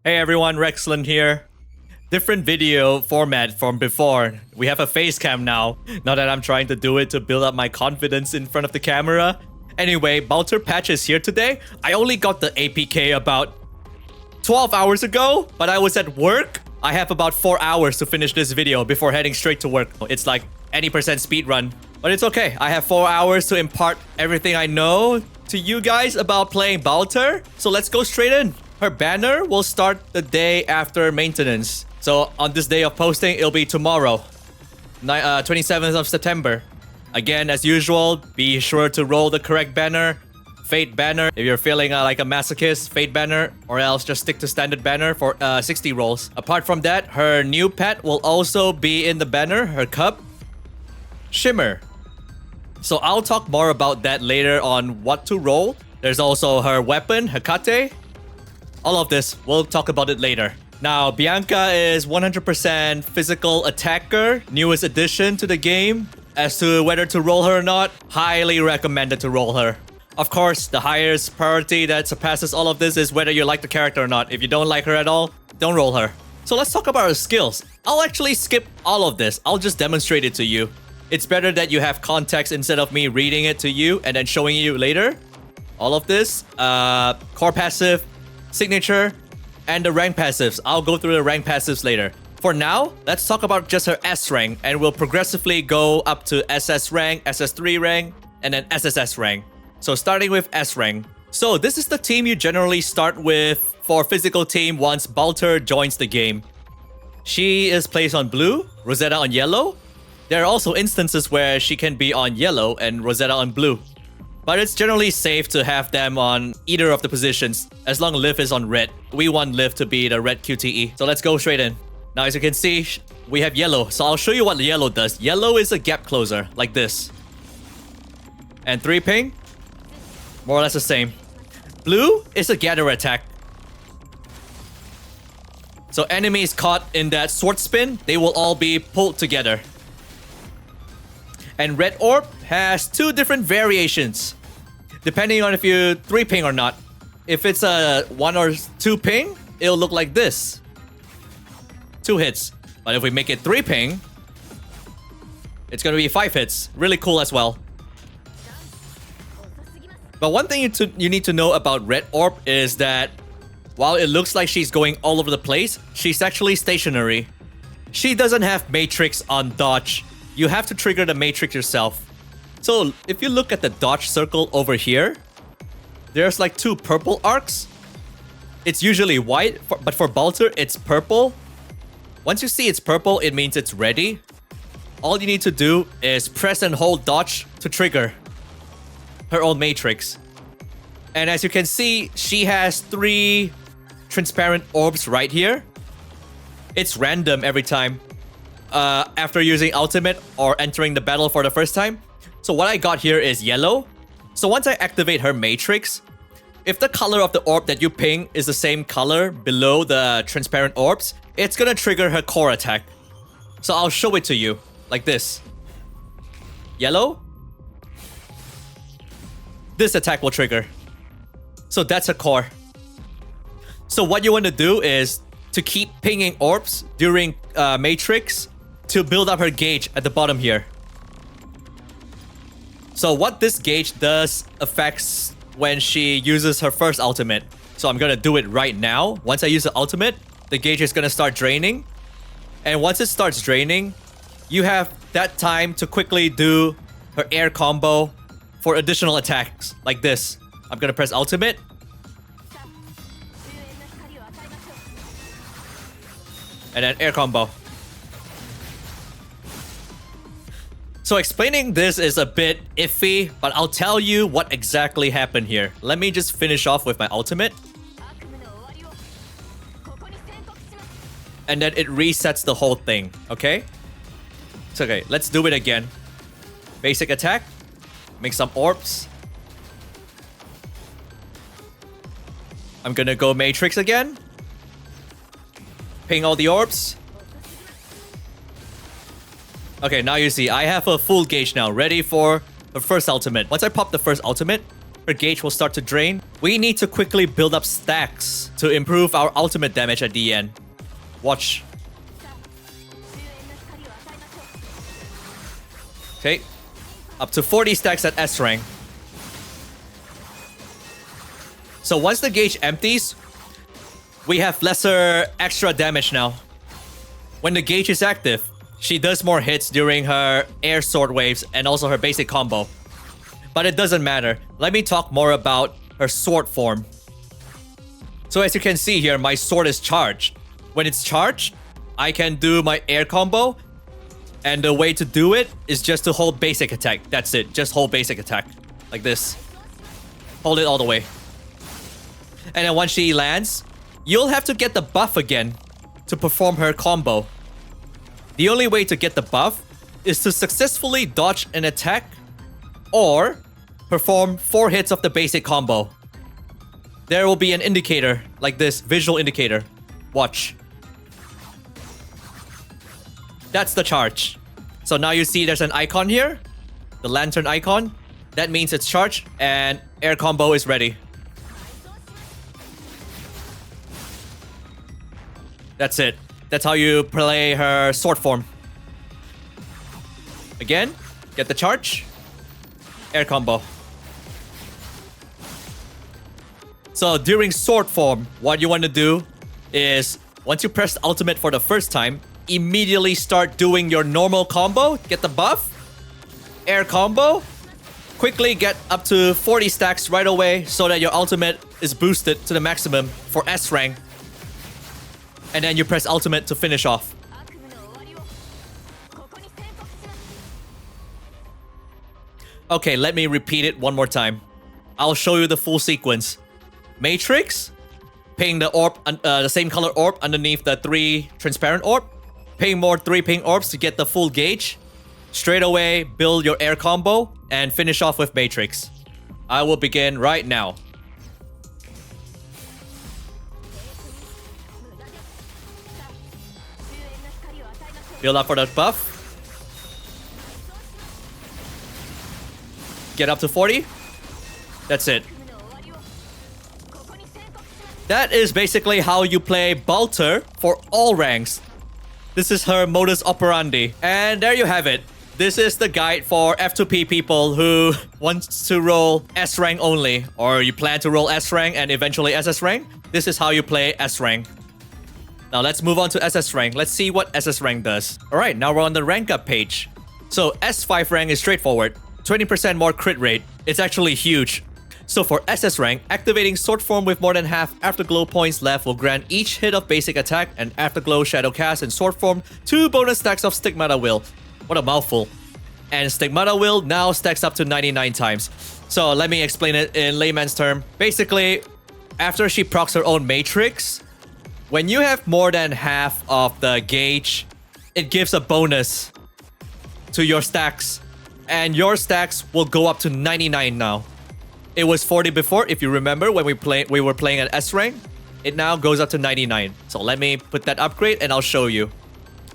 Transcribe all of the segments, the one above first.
Hey everyone, Rexlent here. Different video format from before. We have a face cam now that I'm trying to do it to build up my confidence in front of the camera. Anyway, Balter patch is here today. I only got the APK about 12 hours ago, but I was at work. I have about 4 hours to finish this video before heading straight to work. It's like any percent speed run, but it's okay. I have 4 hours to impart everything I know to you guys about playing Balter. So let's go straight in. Her banner will start the day after maintenance. So on this day of posting, it'll be tomorrow, 27th of September. Again, as usual, be sure to roll the correct banner. Fate banner, if you're feeling like a masochist, Fate banner, or else just stick to standard banner for 60 rolls. Apart from that, her new pet will also be in the banner, her cup, Shimmer. So I'll talk more about that later on what to roll. There's also her weapon, Hekate. All of this, we'll talk about it later. Now, Bianca is 100% physical attacker, newest addition to the game. As to whether to roll her or not, highly recommended to roll her. Of course, the highest priority that surpasses all of this is whether you like the character or not. If you don't like her at all, don't roll her. So let's talk about her skills. I'll actually skip all of this. I'll just demonstrate it to you. It's better that you have context instead of me reading it to you and then showing you later. All of this, core passive, signature, and the rank passives. I'll go through the rank passives later. For now, let's talk about just her S rank, and we'll progressively go up to SS rank, SS3 rank, and then SSS rank. So starting with S rank. So this is the team you generally start with for physical team once Balter joins the game. She is placed on blue, Rosetta on yellow. There are also instances where she can be on yellow and Rosetta on blue. But it's generally safe to have them on either of the positions as long as Liv is on red. We want Liv to be the red QTE. So let's go straight in. Now as you can see, we have yellow. So I'll show you what yellow does. Yellow is a gap closer, like this. And 3 ping, more or less the same. Blue is a gather attack. So enemies caught in that sword spin, they will all be pulled together. And red orb has 2 different variations, depending on if you 3 ping or not. If it's a 1 or 2 ping, it'll look like this. 2 hits. But if we make it 3 ping, it's gonna be 5 hits. Really cool as well. But one thing you need to know about red orb is that while it looks like she's going all over the place, she's actually stationary. She doesn't have matrix on dodge. You have to trigger the matrix yourself. So if you look at the dodge circle over here, there's like 2 purple arcs. It's usually white, but for Balter, it's purple. Once you see it's purple, it means it's ready. All you need to do is press and hold dodge to trigger her own matrix. And as you can see, she has 3 transparent orbs right here. It's random every time. After using ultimate or entering the battle for the first time. So what I got here is yellow. So once I activate her matrix, if the color of the orb that you ping is the same color below the transparent orbs, it's gonna trigger her core attack. So I'll show it to you like this. Yellow. This attack will trigger. So that's her core. So what you want to do is to keep pinging orbs during matrix to build up her gauge at the bottom here. So what this gauge does affects when she uses her first ultimate. So I'm gonna do it right now. Once I use the ultimate, the gauge is gonna start draining. And once it starts draining, you have that time to quickly do her air combo for additional attacks like this. I'm gonna press ultimate. And then air combo. So explaining this is a bit iffy, but I'll tell you what exactly happened here. Let me just finish off with my ultimate. And then it resets the whole thing, okay? So okay, let's do it again. Basic attack. Make some orbs. I'm gonna go matrix again. Ping all the orbs. Okay, now you see, I have a full gauge now, ready for the first ultimate. Once I pop the first ultimate, her gauge will start to drain. We need to quickly build up stacks to improve our ultimate damage at the end. Watch. Okay. Up to 40 stacks at S rank. So once the gauge empties, we have lesser extra damage now. When the gauge is active, she does more hits during her air sword waves and also her basic combo. But it doesn't matter. Let me talk more about her sword form. So as you can see here, my sword is charged. When it's charged, I can do my air combo. And the way to do it is just to hold basic attack. That's it. Just hold basic attack. Like this. Hold it all the way. And then once she lands, you'll have to get the buff again to perform her combo. The only way to get the buff is to successfully dodge an attack or perform 4 hits of the basic combo. There will be an indicator like this, visual indicator. Watch. That's the charge. So now you see there's an icon here, the lantern icon. That means it's charged and air combo is ready. That's it. That's how you play her sword form. Again, get the charge. Air combo. So during sword form, what you want to do is once you press ultimate for the first time, immediately start doing your normal combo, get the buff, air combo, quickly get up to 40 stacks right away so that your ultimate is boosted to the maximum for S rank. And then you press ultimate to finish off. Okay, let me repeat it one more time. I'll show you the full sequence. Matrix, ping the orb, the same color orb underneath the 3 transparent orb. Ping more 3 ping orbs to get the full gauge. Straight away, build your air combo and finish off with Matrix. I will begin right now. Build up for the buff. Get up to 40. That's it. That is basically how you play Balter for all ranks. This is her modus operandi. And there you have it. This is the guide for F2P people who wants to roll S rank only, or you plan to roll S rank and eventually SS rank. This is how you play S rank. Now let's move on to SS rank. Let's see what SS rank does. Alright, now we're on the rank up page. So S5 rank is straightforward. 20% more crit rate. It's actually huge. So for SS rank, activating sword form with more than half afterglow points left will grant each hit of basic attack and afterglow, shadow cast, and sword form 2 bonus stacks of stigmata will. What a mouthful. And stigmata will now stacks up to 99 times. So let me explain it in layman's term. Basically, after she procs her own matrix, when you have more than half of the gauge, it gives a bonus to your stacks. And your stacks will go up to 99 now. It was 40 before, if you remember, when we were playing at S rank. It now goes up to 99. So let me put that upgrade and I'll show you.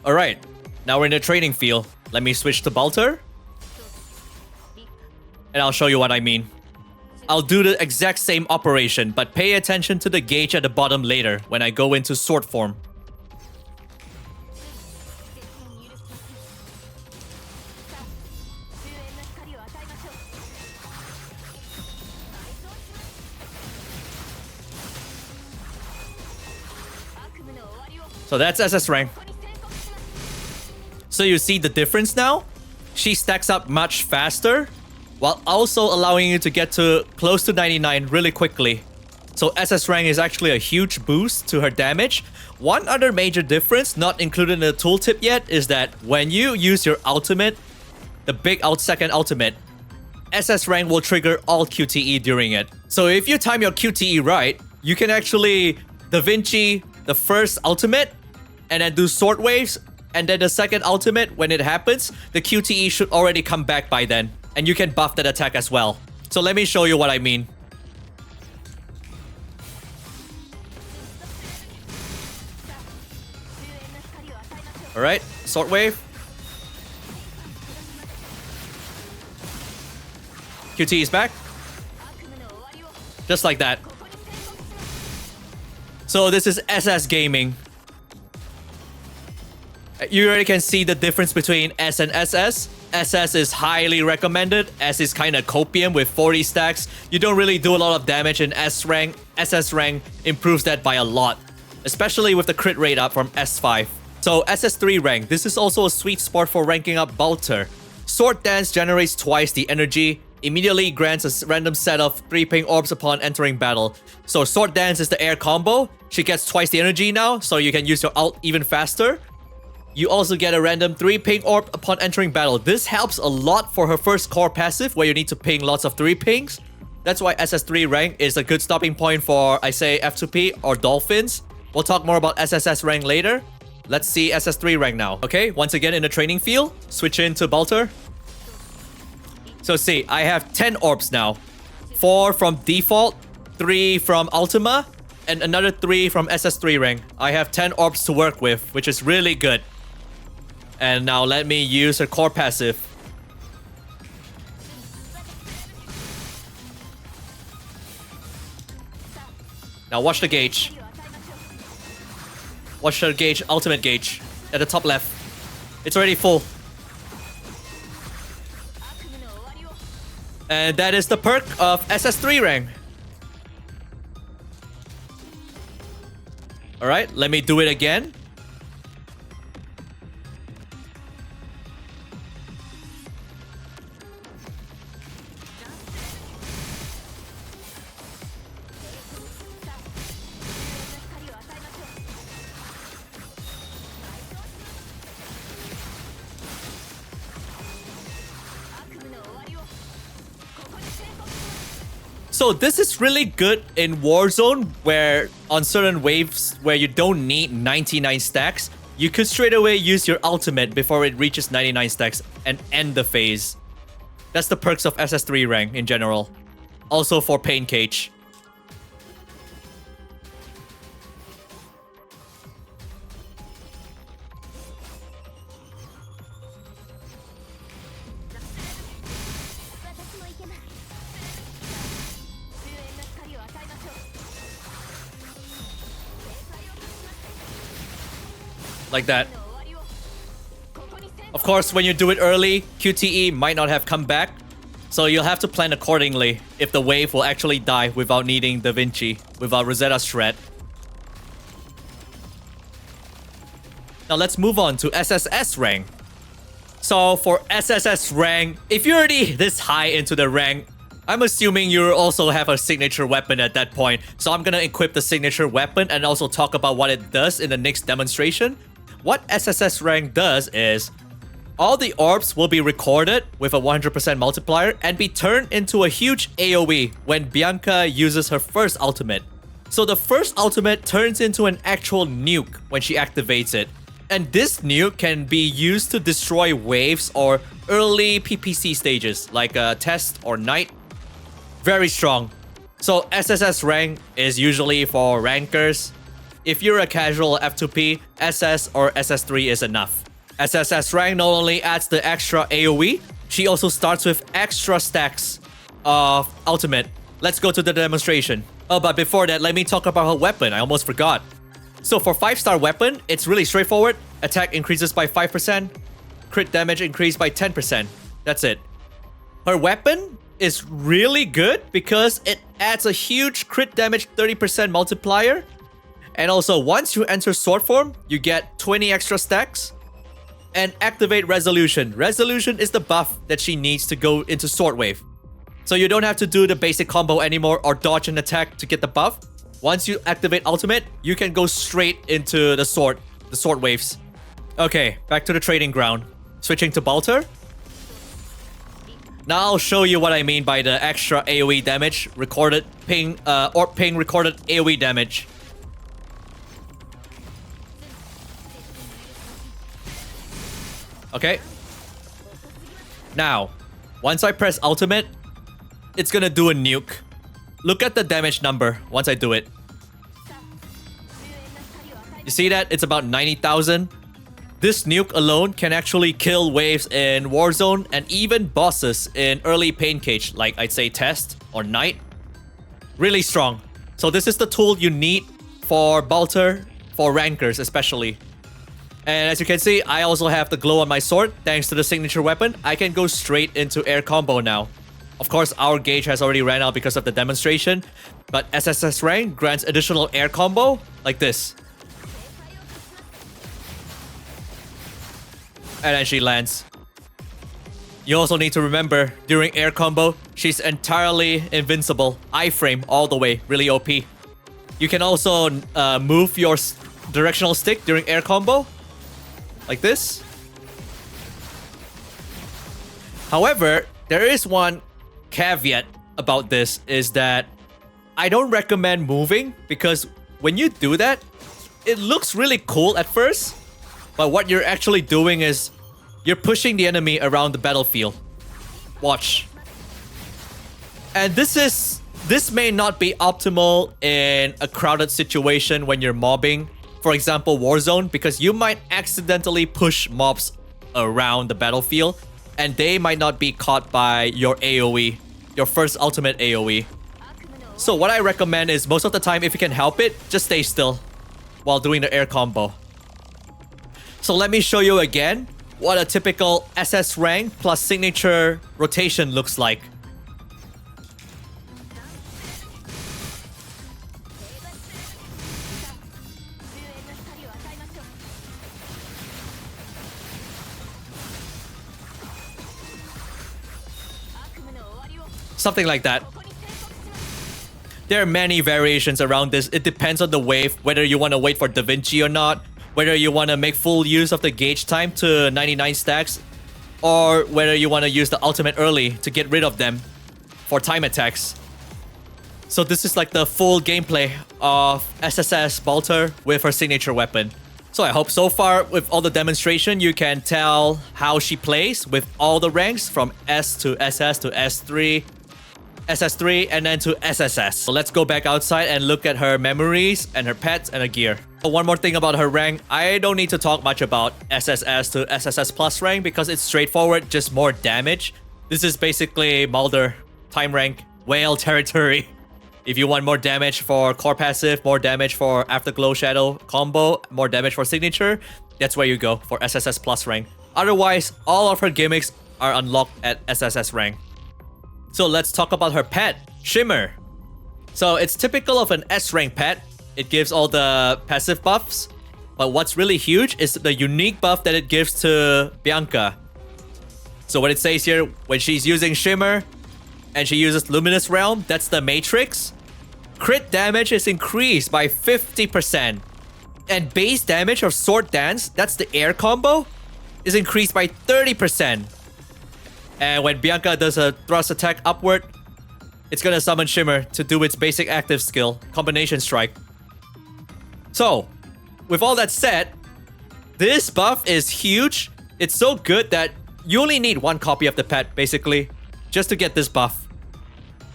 Alright, now we're in the training field. Let me switch to Balter. And I'll show you what I mean. I'll do the exact same operation, but pay attention to the gauge at the bottom later when I go into sword form. So that's SS rank. So you see the difference now? She stacks up much faster, while also allowing you to get to close to 99 really quickly. So SS rank is actually a huge boost to her damage. One other major difference, not included in the tooltip yet, is that when you use your ultimate, the big second ultimate, SS rank will trigger all QTE during it. So if you time your QTE right, you can actually Da Vinci the first ultimate and then do sword waves, and then the second ultimate, when it happens, the QTE should already come back by then. And you can buff that attack as well. So let me show you what I mean. Alright, sword wave. QTE is back. Just like that. So this is SS gaming. You already can see the difference between S and SS. SS is highly recommended. S is kind of copium with 40 stacks. You don't really do a lot of damage in S rank. SS rank improves that by a lot, especially with the crit rate up from S5. So SS3 rank, this is also a sweet spot for ranking up Balter. Sword Dance generates twice the energy, immediately grants a random set of 3 ping orbs upon entering battle. So Sword Dance is the air combo. She gets twice the energy now, so you can use your ult even faster. You also get a random 3 ping orb upon entering battle. This helps a lot for her first core passive where you need to ping lots of 3 pings. That's why SS3 rank is a good stopping point for, I say, F2P or Dolphins. We'll talk more about SSS rank later. Let's see SS3 rank now. Okay, once again in the training field, switch into Balter. So see, I have 10 orbs now. 4 from default, 3 from Ultima, and another 3 from SS3 rank. I have 10 orbs to work with, which is really good. And now let me use her core passive. Now watch the gauge. Watch her gauge, ultimate gauge, at the top left. It's already full. And that is the perk of SS3 rank. Alright, let me do it again. So this is really good in Warzone, where on certain waves where you don't need 99 stacks, you could straight away use your ultimate before it reaches 99 stacks and end the phase. That's the perks of SS3 rank in general. Also for Pain Cage. Like that. Of course, when you do it early, QTE might not have come back, so you'll have to plan accordingly if the wave will actually die without needing Da Vinci, without Rosetta Shred. Now let's move on to SSS rank. So for SSS rank, if you're already this high into the rank, I'm assuming you also have a signature weapon at that point. So I'm gonna equip the signature weapon and also talk about what it does in the next demonstration. What SSS rank does is all the orbs will be recorded with a 100% multiplier and be turned into a huge AoE when Bianca uses her first ultimate. So the first ultimate turns into an actual nuke when she activates it. And this nuke can be used to destroy waves or early PPC stages like Test or Night. Very strong. So SSS rank is usually for rankers. If you're a casual F2P, SS or SS3 is enough. SSS rank not only adds the extra AoE, she also starts with extra stacks of ultimate. Let's go to the demonstration. Oh, but before that, let me talk about her weapon. I almost forgot. So for 5-star weapon, it's really straightforward. Attack increases by 5%. Crit damage increased by 10%. That's it. Her weapon is really good because it adds a huge crit damage 30% multiplier. And also, once you enter sword form, you get 20 extra stacks. And activate resolution. Resolution is the buff that she needs to go into sword wave. So you don't have to do the basic combo anymore or dodge an attack to get the buff. Once you activate ultimate, you can go straight into the sword waves. Okay, back to the trading ground. Switching to Balter. Now I'll show you what I mean by the extra AoE damage, recorded ping, or ping recorded AoE damage. Okay. Now, once I press ultimate, it's gonna do a nuke. Look at the damage number once I do it. You see that? It's about 90,000. This nuke alone can actually kill waves in Warzone and even bosses in early Pain Cage, like I'd say Test or Night. Really strong. So this is the tool you need for Balter, for rankers especially. And as you can see, I also have the glow on my sword. Thanks to the signature weapon, I can go straight into air combo now. Of course, our gauge has already ran out because of the demonstration, but SSS rank grants additional air combo like this. And then she lands. You also need to remember, during air combo, she's entirely invincible. iframe all the way, really OP. You can also move your directional stick during air combo, like this. However, there is one caveat about this, is that I don't recommend moving, because when you do that, it looks really cool at first, but what you're actually doing is you're pushing the enemy around the battlefield. Watch. And this may not be optimal in a crowded situation when you're mobbing, for example Warzone, because you might accidentally push mobs around the battlefield and they might not be caught by your AoE, your first ultimate AoE. So what I recommend is, most of the time, if you can help it, just stay still while doing the air combo. So let me show you again what a typical SS rank plus signature rotation looks like. Something like that. There are many variations around this. It depends on the wave, whether you want to wait for Da Vinci or not, whether you want to make full use of the gauge time to 99 stacks, or whether you want to use the ultimate early to get rid of them for time attacks. So this is like the full gameplay of SSS Balter with her signature weapon. So I hope so far with all the demonstration you can tell how she plays with all the ranks from S to SS to S3, SS3, and then to SSS. So let's go back outside and look at her memories and her pets and her gear. One more thing about her rank, I don't need to talk much about SSS to SSS plus rank because it's straightforward, just more damage. This is basically Mulder time rank, whale territory. If you want more damage for core passive, more damage for Afterglow Shadow combo, more damage for signature, that's where you go for SSS plus rank. Otherwise, all of her gimmicks are unlocked at SSS rank. So let's talk about her pet, Shimmer. So it's typical of an S rank pet. It gives all the passive buffs, but what's really huge is the unique buff that it gives to Bianca. So what it says here, when she's using Shimmer and she uses Luminous Realm, that's the Matrix, crit damage is increased by 50%. And base damage of Sword Dance, that's the air combo, is increased by 30%. And when Bianca does a thrust attack upward, it's gonna summon Shimmer to do its basic active skill, Combination Strike. So, with all that said, this buff is huge. It's so good that you only need one copy of the pet, basically, just to get this buff.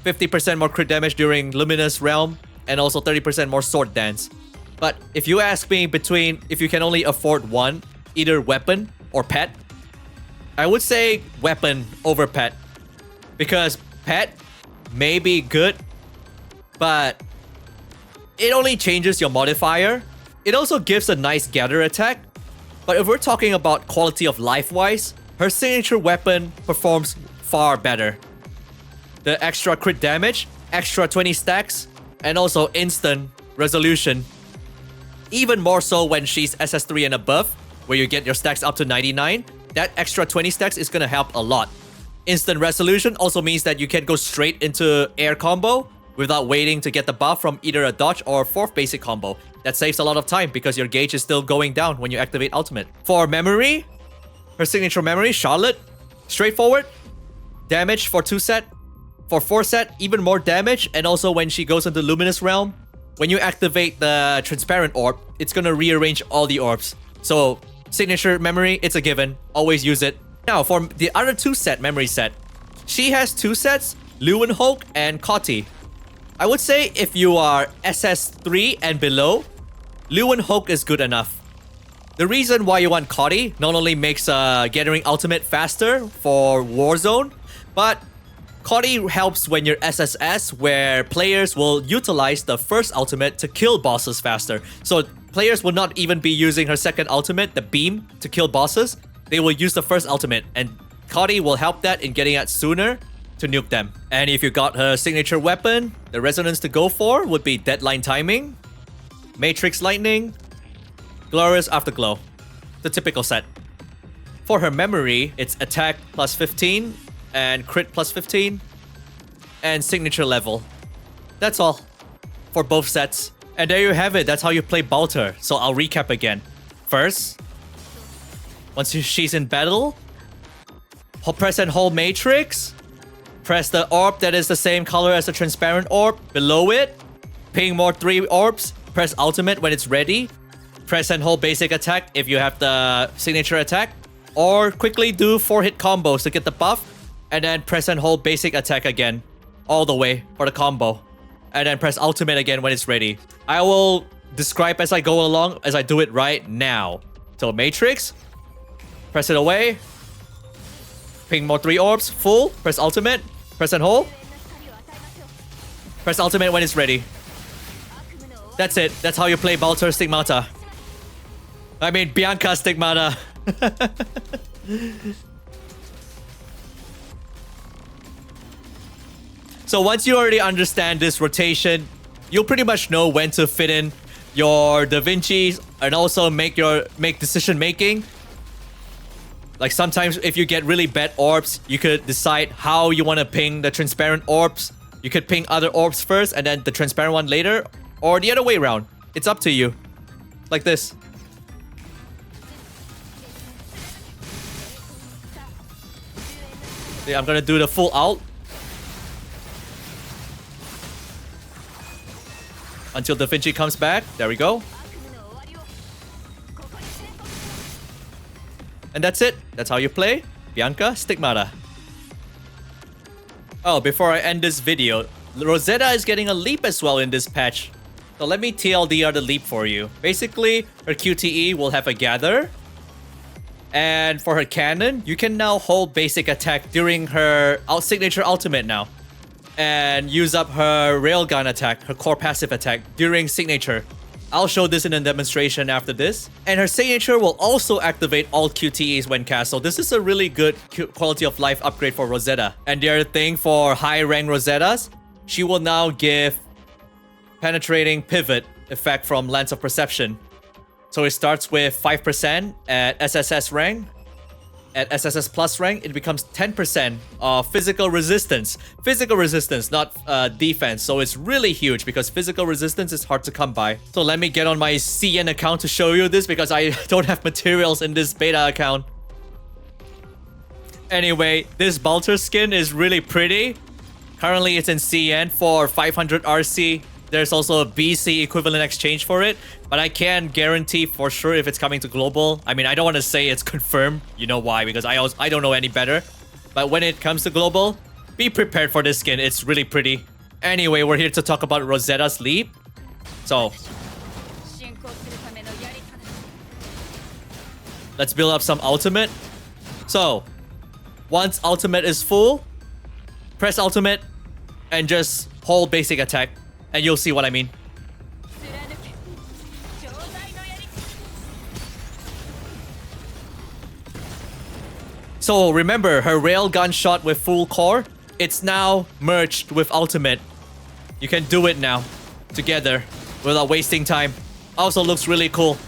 50% more crit damage during Luminous Realm, and also 30% more Sword Dance. But if you ask me if you can only afford one, either weapon or pet, I would say weapon over pet. Because pet may be good, but it only changes your modifier. It also gives a nice gather attack. But if we're talking about quality of life wise, her signature weapon performs far better. The extra crit damage, extra 20 stacks, and also instant resolution. Even more so when she's SS3 and above, where you get your stacks up to 99, that extra 20 stacks is gonna help a lot. Instant resolution also means that you can go straight into air combo without waiting to get the buff from either a dodge or fourth basic combo. That saves a lot of time because your gauge is still going down when you activate ultimate. For memory, her signature memory, Charlotte, straightforward, damage for 2 set, for 4 set, even more damage, and also when she goes into Luminous Realm, when you activate the transparent orb, it's gonna rearrange all the orbs. So signature memory, it's a given, always use it. Now for the other 2 set memory set, she has 2 sets, Leeuwenhoek and Coty. I would say if you are SS3 and below, Leeuwenhoek is good enough. The reason why you want Coty not only makes Gathering Ultimate faster for Warzone, but Cody helps when you're SSS, where players will utilize the first ultimate to kill bosses faster. So players will not even be using her second ultimate, the beam, to kill bosses. They will use the first ultimate, and Cody will help that in getting out sooner to nuke them. And if you got her signature weapon, the resonance to go for would be Deadline Timing, Matrix Lightning, Glorious Afterglow. The typical set. For her memory, it's attack plus 15 and crit plus 15 and signature level. That's all for both sets. And there you have it. That's how you play Balter. So I'll recap again. First, once she's in battle, press and hold Matrix. Press the orb that is the same color as the transparent orb. Below it, ping more 3 orbs. Press ultimate when it's ready. Press and hold basic attack if you have the signature attack. Or quickly do 4-hit combos to get the buff. And then press and hold basic attack again. All the way for the combo. And then press ultimate again when it's ready. I will describe as I go along, as I do it right now. So Matrix. Press it away. Ping more 3 orbs. Full. Press ultimate. Press and hold. Press ultimate when it's ready. That's it. That's how you play Balter Stigmata. I mean, Bianca Stigmata. So once you already understand this rotation, you'll pretty much know when to fit in your Da Vinci's and also make decision making. Like sometimes if you get really bad orbs, you could decide how you want to ping the transparent orbs. You could ping other orbs first and then the transparent one later, or the other way around. It's up to you. Like this. Okay, I'm gonna do the full ult. Until Da Vinci comes back. There we go. And that's it. That's how you play Bianca Stigmata. Oh, before I end this video, Rosetta is getting a leap as well in this patch. So let me TLDR the leap for you. Basically, her QTE will have a gather. And for her cannon, you can now hold basic attack during her signature ultimate now. And use up her railgun attack, her core passive attack, during signature. I'll show this in a demonstration after this. And her signature will also activate all QTEs when cast. So this is a really good quality of life upgrade for Rosetta. And the other thing for high rank Rosettas, she will now give penetrating pivot effect from Lens of Perception. So it starts with 5% at SSS rank. At SSS plus rank, it becomes 10% of physical resistance. Physical resistance, not defense. So it's really huge because physical resistance is hard to come by. So let me get on my CN account to show you this because I don't have materials in this beta account. Anyway, this Balter skin is really pretty. Currently, it's in CN for 500 RC. There's also a BC equivalent exchange for it, but I can't guarantee for sure if it's coming to global. I mean, I don't want to say it's confirmed. You know why? Because I don't know any better. But when it comes to global, be prepared for this skin. It's really pretty. Anyway, we're here to talk about Rosetta's leap. So let's build up some ultimate. So once ultimate is full, press ultimate and just hold basic attack. And you'll see what I mean. So remember, her railgun shot with full core, it's now merged with ultimate. You can do it now, together, without wasting time. Also looks really cool.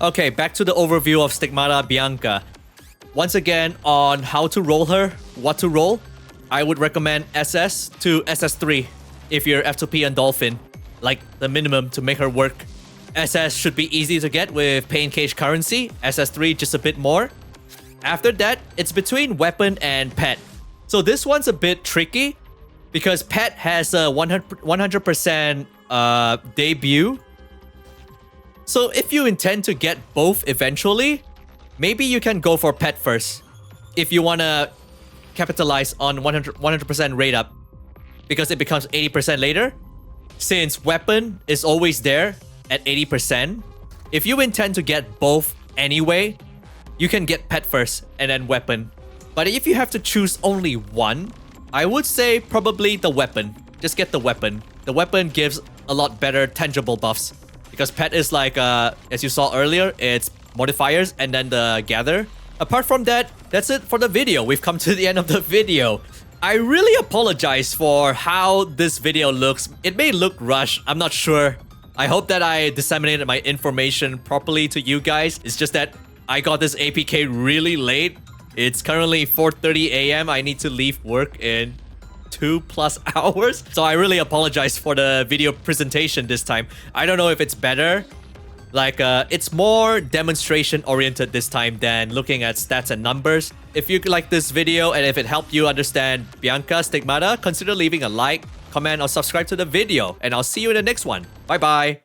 Okay, back to the overview of Stigmata Bianca. Once again, on how to roll her, what to roll, I would recommend SS to SS3. If you're F2P and Dolphin, like the minimum to make her work. SS should be easy to get with Pain Cage currency. SS3 just a bit more. After that, it's between weapon and pet. So this one's a bit tricky because pet has a 100% debut. So if you intend to get both eventually, maybe you can go for pet first. If you want to capitalize on 100% rate up. Because it becomes 80% later. Since weapon is always there at 80%, if you intend to get both anyway, you can get pet first and then weapon. But if you have to choose only one, I would say probably the weapon. Just get the weapon. The weapon gives a lot better tangible buffs. Because pet is like, as you saw earlier, it's modifiers and then the gather. Apart from that, that's it for the video. We've come to the end of the video. I really apologize for how this video looks. It may look rushed. I'm not sure. I hope that I disseminated my information properly to you guys. It's just that I got this APK really late. It's currently 4:30 a.m. I need to leave work in 2+ hours. So I really apologize for the video presentation this time. I don't know if it's better. Like, it's more demonstration oriented this time than looking at stats and numbers. If you like this video and if it helped you understand Bianca Stigmata, consider leaving a like, comment, or subscribe to the video. And I'll see you in the next one. Bye bye.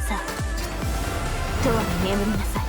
Sa, とは眠りなさい。